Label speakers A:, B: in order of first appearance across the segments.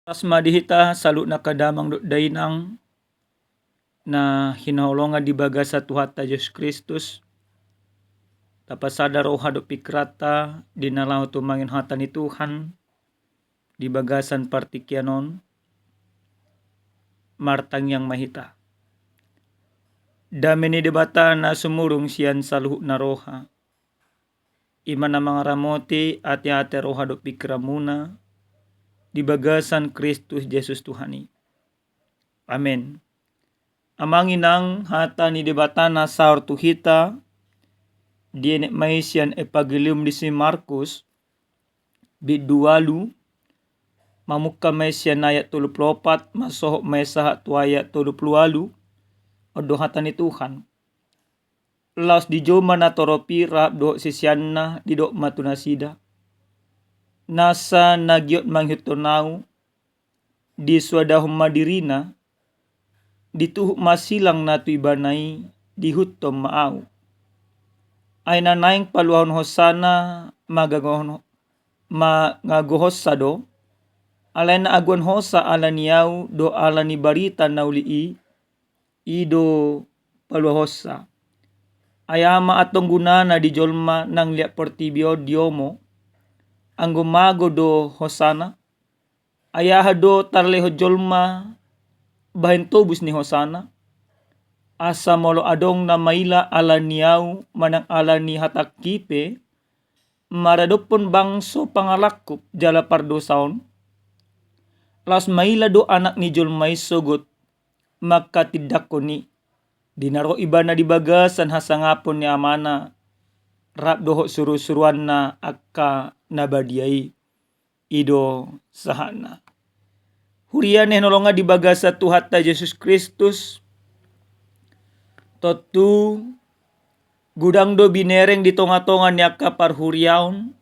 A: Asmadihita salut na kadamang dainang na hinaulongan di baga sa Tuhan ta Yesus Kristus. Tapasada roha do pikrata dinalaw tumangin hata ni Tuhan di bagasan partikyanon martang yang mahita. Dami ni debata na sumurong siyan sa luhut na roha. Ima na mga ramoti ati-ati roha do pikramuna di bagasan Kristus Jesus Tuhani. Amen. Amangin ang hata ni debata na saur tuhita di enek maisian epagilium di si Markus bidualu mamukka maisian ayat 34 masohok maisaha tu ayat 38 odo hata ni Tuhan. Laos di joma na toropi rap do sisianna di dok matunasida. Nasa nagyot manghitonau di swadahum madirina dituhuk masilang na tu ibanai dihutom maau. Ay nanaing paluahon hosana magagohosado alay na aguan hosa ala niyaw do ala ni barita na ulii ido paluahosa. Ayama atong gunana di jolma nang liat portibio diomo ang gumago do hosana. Ayaha do tarleho jolma bahin tobus ni hosana. Asa molo adong na maila ala niyaw manang ala ni hatak kipe maradopon bangso pangalakup jala pardosaon. Las maila do anak ni jolmay sogot makatidako ni dinaro ibana di bagasan hasangapon ni amana rap doho suru-suruan na akka nabadiai ido sahana. Hurian nolonga di bagasa Tuhan ta Yesus Kristus totu gudang do binereng di tonga-tonga ni akka parhuriaon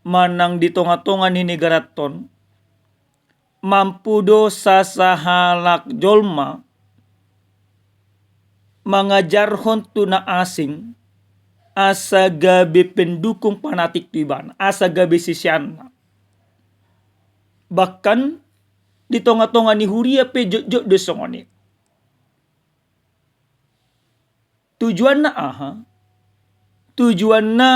A: manang di tonga-tonga ni negaraton mampu do sasahalak jolma mangajarhon tu na asing asa gabi pendukung panatik tu ibana asa gabi sisyan. Bahkan di tonga-tonga ni huria pe jok do songoni. Tujuan na aha? Tujuan na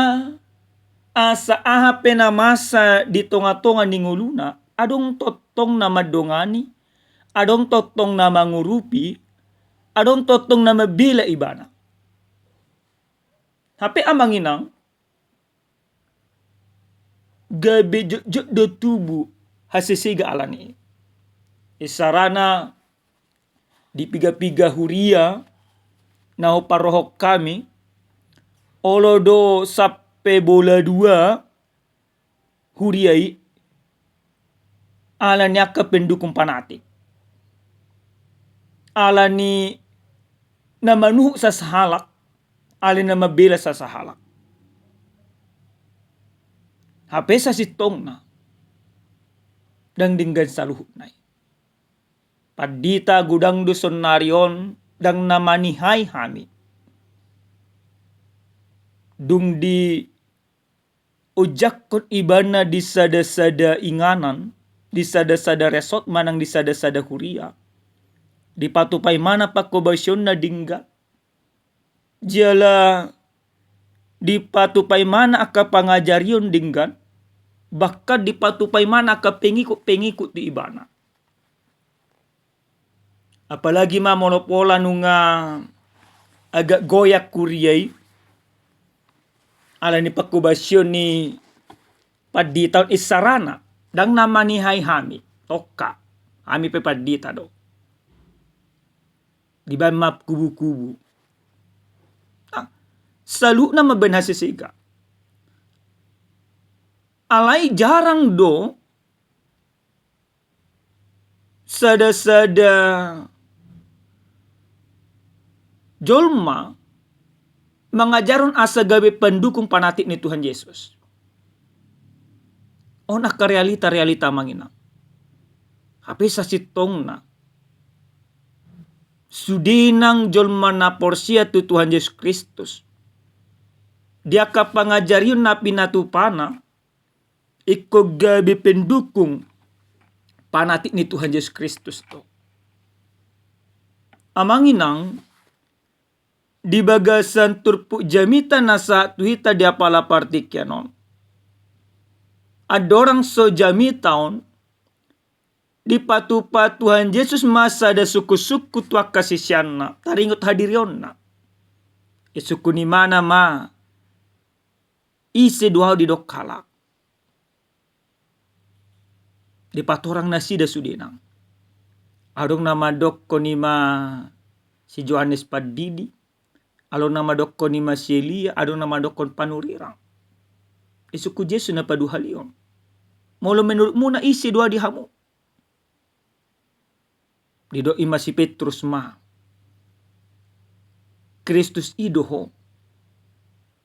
A: asa aha penamasa di tonga-tonga ni nguluna adong totong na madongani, adong totong na mangurupi, adong totong na mabila ibana. Hape amanginang gabi jok do tubu hasisiga alani. Isarana di piga-piga huria na parohok kami olodo sape bola dua huriai ala nyaka pendukung panatik. Ala ni namanuh sasahalak ala na mabela sasahalak. Hape sa sitong na dang dinggan sa luhut nai. Padita gudang do sonarion dang namanihai hami. Dung di ujakot ibana di sada-sada inganan, di sada-sada resort manang di sada-sada huria. Di patupai mana pakobasyon na dingga. Jala di patupai mana aka pangajarion dinggan. Bahkan di patupai mana aka pengikut di ibana. Apalagi ma monopola nunga agak goyak kuriai. Ala ni pakubasyon ni padita isarana. Dang namani hai hami. Toka. Hami pe padita do. Di ba map kubu-kubu. Salu na mabenhasisiga. Alai jarang do sada-sada jolma mengajarun asa gabe pendukung panatik ni Tuhan Yesus. Onak ka realita mangina. Hape sa sitong na sudinang jolma na porsia tu Tuhan Yesus Kristus. Dia ka pangajarion na pinatupana iko gabi pendukung panati ni Tuhan Yesus Kristus to. Amanginang di bagasan turpu jamita nasa tuhita dia pala partikyanon. Adorang so jamitaon di patupa Tuhan Yesus masa da suku-suku tua kasisianna taringot hadirionna. Isuku ni mana ma ise duau di dokkalak. Di patorang nasi da sudinang. Adong nama dokko nima si Johannes Padidi. Along nama dokko nima si Elia. Adong nama dokko panurirang. Isuku Yesus na paduhalion. Molo menurut muna isi dua dihamu. Dido ima si Petrus ma. Kristus idoho.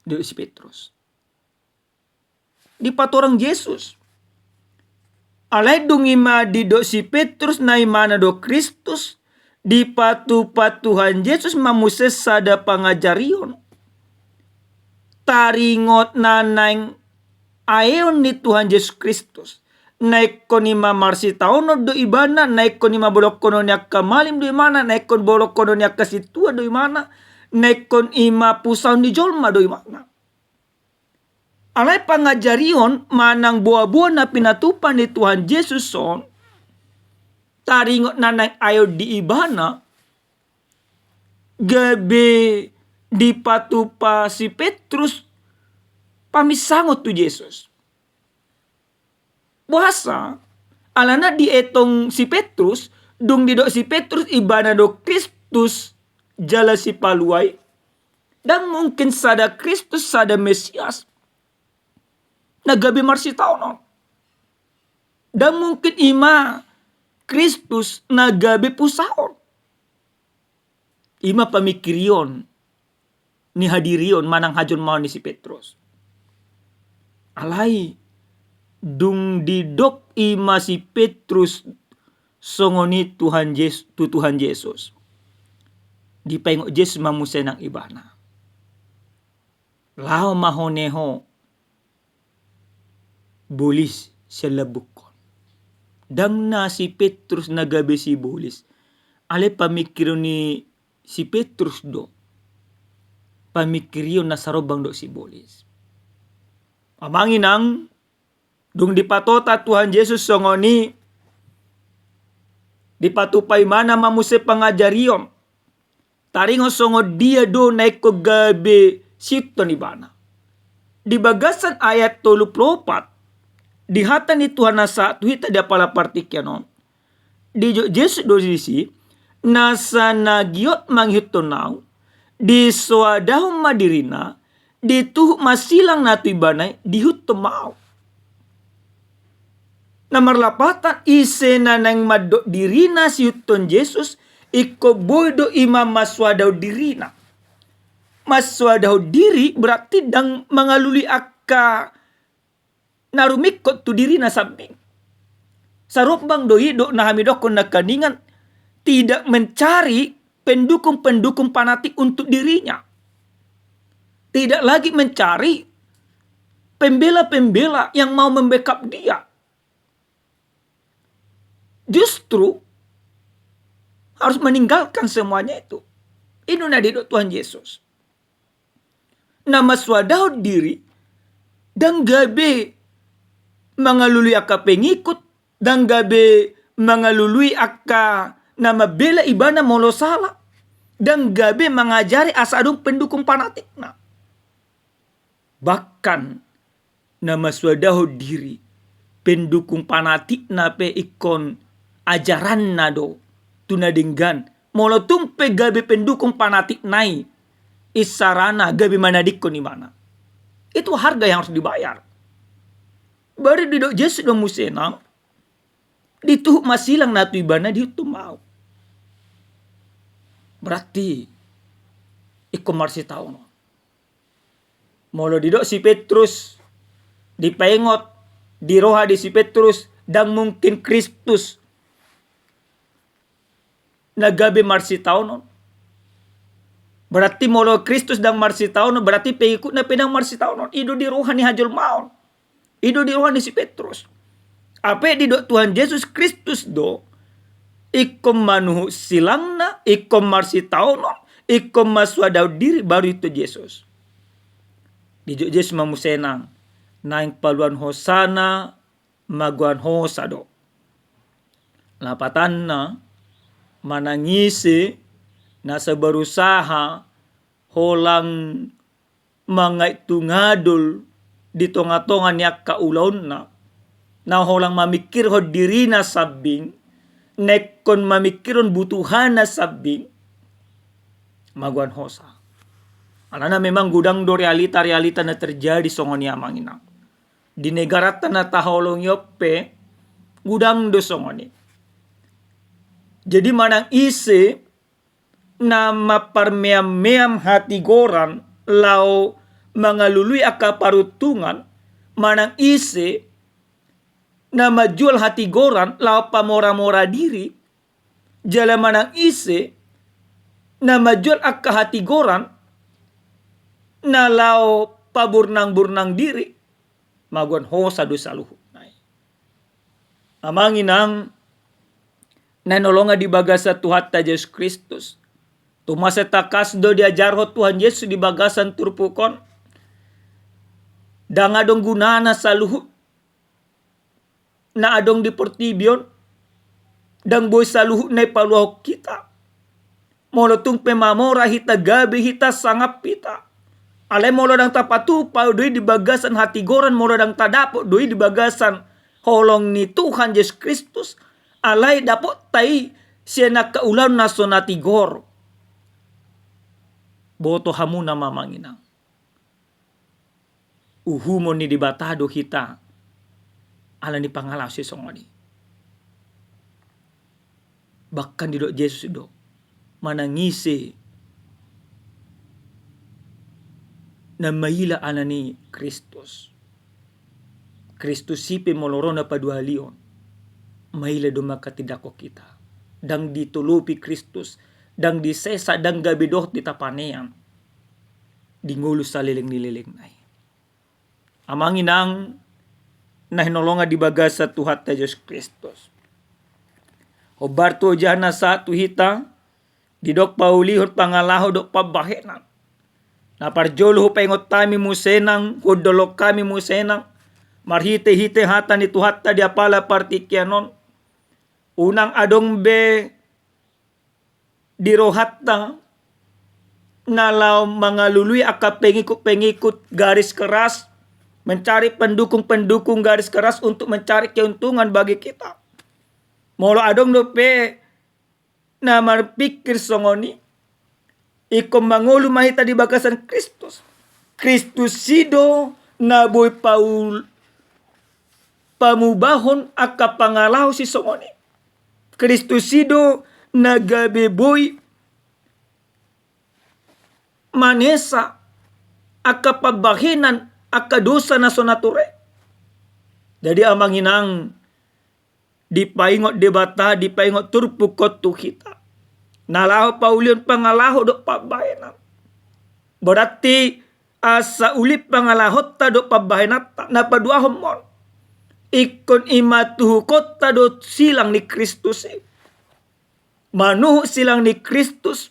A: Dido si Petrus. Di patorang Yesus. Alay dungima dido si Petrus na imana do Kristus di patu-patuhan Yesus mamuses sada pangajarion. Taringot nanang ayon ni Tuhan Yesus Kristus. Naik ko ni mamarsi taono do ibana, naik ko ni mabolok kono niya kamalim do imana, naik kon bolok kono niya kasitua do imana, naik kon ima pusaw ni jolma do imana. Alay pangajarion manang buah-buah na pinatupan ni Tuhan Yesus son taringot nanay ayo di ibana gabi di patupa si Petrus pamisangot tu Yesus. Buhasa alana di etong si Petrus dung dido si Petrus ibana do Kristus jala si paluay dan mungkin sada Kristus sada Mesias nagabi marsitaw no. Dan mungkin ima Kristus nagabi pusaon. Ima pamikirion ni hadirion manang hajon mau ni si Petrus. Alay dung didok ima si Petrus songoni Tuhan Yesus. Dipengok Yesus mamusay ng ibana. Lao mahoneho bulis sa labukon. Dang na si Petrus nagabi si bulis. Ale pamikiro ni si Petrus do. Pamikiriyo na sarobang do si bulis. Amanginang dung dipatota Tuhan Yesus songoni dipatupay mana mamuse pangajariyon. Taringo songo dia do naik ko gabi sito ni bana. Di bagasan ayat 34 dihata ni Tuhan nasa tuhita dia pala partikyanon. Di Yesus do sisi nasa nagiot manghitonaw di suadahong madirina di tuh masilang natu ibanay dihut tumaw. Namarlapatan ise na nang maddo dirina si huton Yesus iko boydo imam maswadaw dirina. Maswadaw diri berarti dang mangaluli akka narumikot tu diri na samping. Sarupbang doi do na hamidok kon nakaningan tidak mencari pendukung-pendukung fanatik untuk dirinya. Tidak lagi mencari pembela-pembela yang mau membackup dia. Justru harus meninggalkan semuanya itu. Itu nadido Tuhan Yesus. Nama swadaw diri dan gabe mangalului akka pengikut dan gabe mangalului akka nama bela ibana molo salah dan gabe mengajari asadung pendukung fanatik. Nah, bahkan nama swadaw diri pendukung fanatik nape ikon ajaran nado tunadinggan molo tumpe gabe pendukung fanatik nai isarana gabe manadikon di mana. Itu harga yang harus dibayar. Baru didok Yesus do musenang dituh masilang natu ibana dihutum mau. Berarti iko marsi tao no. Molo didok si Petrus dipengot diroha di si Petrus dan mungkin Kristus nagabe marsi tao no. Berarti molo Kristus dan marsi tao no berarti pengikut na pedang marsi tao no. Ido diroha ni hajol maon. Ido di rohani si Petrus. Apa di dok Tuhan Yesus Kristus do ikom manuh silangna, ikom marsitauno, ikom maswadau diri baru itu Yesus. Di Yesus mamusenang naing paluan hosana maguan hosado. Lapatanna manangisi nasa berusaha holang mangait tungadul di tonga-tonga niya kaulaon na holang mamikir ho diri na sabing nekon mamikiron butuhan na sabing maguan hosa. Alana memang gudang do realita na terjadi songon yamang inang. Di negara tanah taholong yoppe gudang do songoni. Jadi manang isi na maparmeam-meam hati goran lau mangalului akaparutungan manang isi na majual hati goran lau pamora-mora diri jala manang isi na majual akka hati goran na lau paburnang-burnang diri maguan hosa dosa luhut. Amanginang nanolonga di bagasa Tuhan ta Yesus Kristus. Tumasa takas do diajar ho Tuhan Yesus di bagasan turpukon. Dang adong gunana sa luhut. Na adong di portibion. Dang boy sa luhut na ipaluhok kita. Molotung pemamora hita gabi hita sangap pita. Alay molo dang tapatupa doi di bagasan hati goran molo dang tadapo doi di bagasan holong ni Tuhan Yesus Kristus. Alay dapot tai siya nakaulan na sonatigor. Boto hamu na mamanginang. Uhumo ni dibatado hita. Ala ni pangalaw si songoni. Bahkan di dok Yesus do. Manangisi. Na maila ala ni Kristus. Kristus sipe molorona padualion. Maila dumaka tidako kita. Dang ditulupi Kristus. Dang disesa dang gabidoh ditapanean. Dingulus sa liling-nililing na. Amanginang nahinolonga di bagasa Tuhan ta Yesus Kristus. Obarto jana sa tuhita. Didok paulihon pangalaho dok pabahenan. Naparjolo ho paingot kami musenang. Hudolok kami musenang. Marhite-hite hata ni Tuhan ta diapala partikyanon. Unang adong be dirohatta nalau mangalului aka pengikut garis keras mencari pendukung garis keras untuk mencari keuntungan bagi kita. Molo adong dope na marpikir songoni ikom mangulu mahita di bagasan Kristus. Kristus sido na boy paul pamubahon aka pangalaw si songoni. Kristus sido nagabeboy manesa aka pabahinan aka dosa na sonature. Jadi amanginang dipaingot debata dipaingot turpukot tu kita. Nalaho paulion pangalaho do pabahinan. Berarti asa ulip pangalahot ta do pabahinat na paduahom mon. Ikon imatuhu kota do silang ni Kristus. Manuh silang ni Kristus.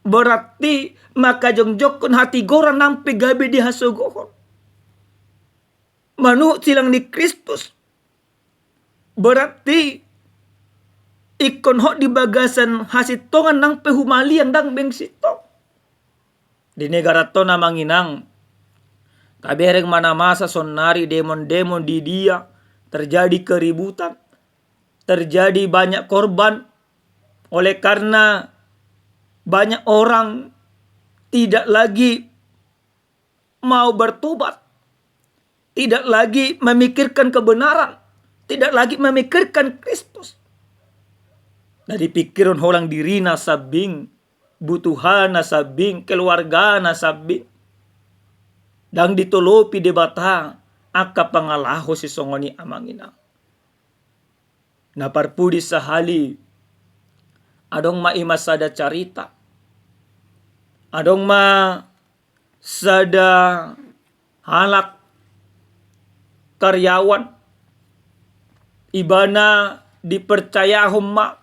A: Berarti maka jongjokon hati goran nampi gabi di hasugohon. Manuh silang ni Kristus. Berarti ikon hok di bagasan hasitongan nang pehumalian dang bengsitong. Di negara to na manginang. Kabereng mana masa sonari demon-demon di dia. Terjadi keributan, terjadi banyak korban, oleh karena banyak orang tidak lagi mau bertobat, tidak lagi memikirkan kebenaran, tidak lagi memikirkan Kristus. Dari pikiran orang diri nasabing, butuhan nasabing, keluarga nasabing, dang ditolopi debata. Aka pangalaho si songoni amangina. Naparpudi sahali. Adong maimasada carita. Adong sada halak karyawan. ibana dipercaya humma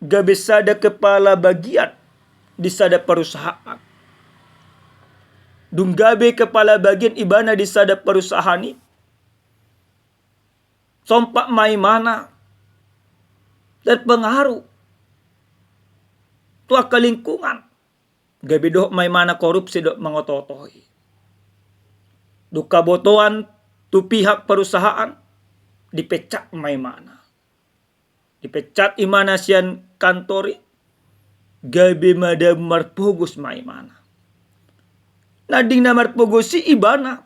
A: gabe sada kepala bagian di sada perusahaan. Dung gabe kepala bagian ibana di sada perusahaan ini. Sompak mai mana terpengaruh tua ke lingkungan. Gabe doh may mana korupsi doh mengototohi. Duka botoan tu pihak perusahaan dipecat may mana. Dipecat imana sian kantori. Gabe mada marpugus may mana. Nading na marpugus si ibana.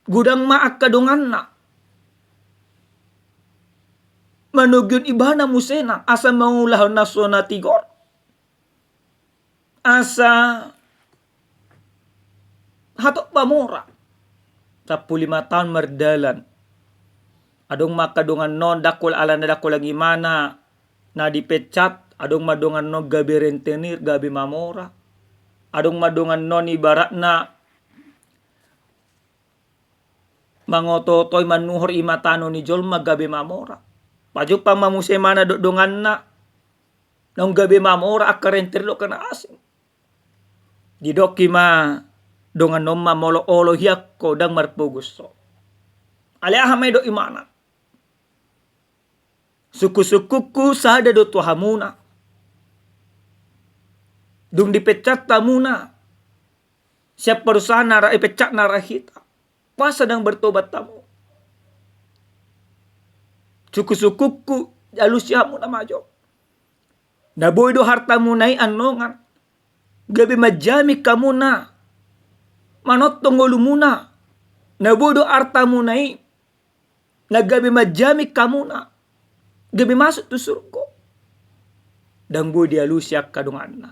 A: Gudang maak kadungan na. Manugyun ibana musena asa mangulah nasona tigor. Asa hatok pamora. 15 tahun merdalan. Adong makadungan non dakol ala na dakol lagi mana na dipecat. Adong madungan non gabi rentenir gabi mamora. Adong madungan non ibarat na mangototoy manuhor imatano ni jolma gabi mamora. Paju pang mamuse mana dongan na nang gabi mamora akarenter lo kana asing. Didoki ma dongan nomma molo olo hiyak ko dang marpuguso. Ale ahamay do imana. Suku-sukuku sada do tuhamuna. Dung dipecat tamuna. Siap perusahaan nara ipecat narahita. Pas sedang bertobat tamu. Suku-sukuku alusyamu na majo. Naboy do hartamu nai anongan. Gabi majami kamu na. Manot tonggolu muna. Naboy do hartamu nai. Nagabi majami kamu na. Gabi masuk tu surga. Dan boy dia lusyak kadungan na.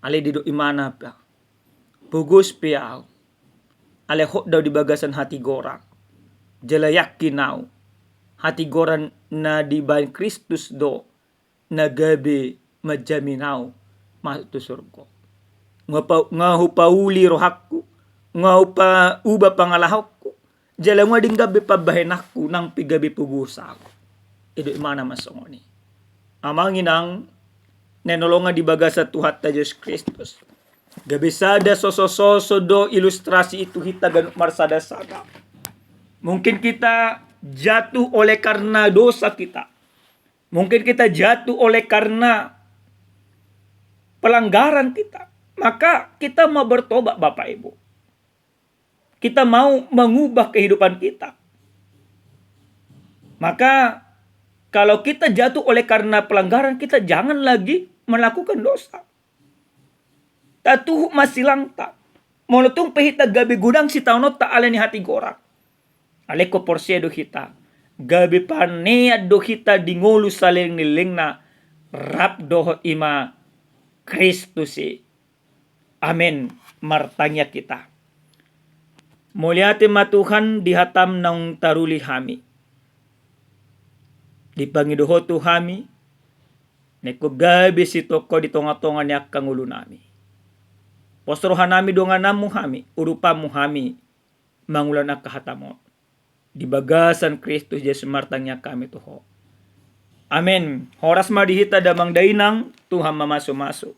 A: Ale dido imana pa. Pugus piao. Ale hok daw di bagasan hati gorang. Jalayak kinau. Hati goran na di bain Kristus do na gabi majaminaw masuk tu surga. Ngahupauli rohakku, ngahupa uba pangalahokku. Jalang wading gabi pabahenakku nang pigabi pugusaku. Ido imana masongoni. Amangin ang nenolongan di bagasa Tuhan ta Yesus Kristus. Gabi sada soso-soso do ilustrasi itu kita ganuk marsada-sada. Mungkin kita jatuh oleh karena dosa kita. Mungkin kita jatuh oleh karena pelanggaran kita. Maka kita mau bertobat Bapak Ibu. Kita mau mengubah kehidupan kita. Maka kalau kita jatuh oleh karena pelanggaran, kita jangan lagi melakukan dosa. Tatuh masih langta. Molotung pehita gabi gudang si taunot ta alani hati gorak. Aleko porsia do kita. Gabi panea do kita dingolu saling niling na rap doho ima Kristusi. Amen. Martanya kita. Muliate matuhan dihatam ng taruli hami. Dipangidoho tu hami. Neko gabi si toko di tonga-tonga niya kangulo nami. Postrohan nami dongan namu hami. Urupa mu hami. Mangulan na kahatamot. Di bagasan Kristus Yesus martanya kami tuho. Amen. Horas madihita damang dainang Tuhan mamaso-maso.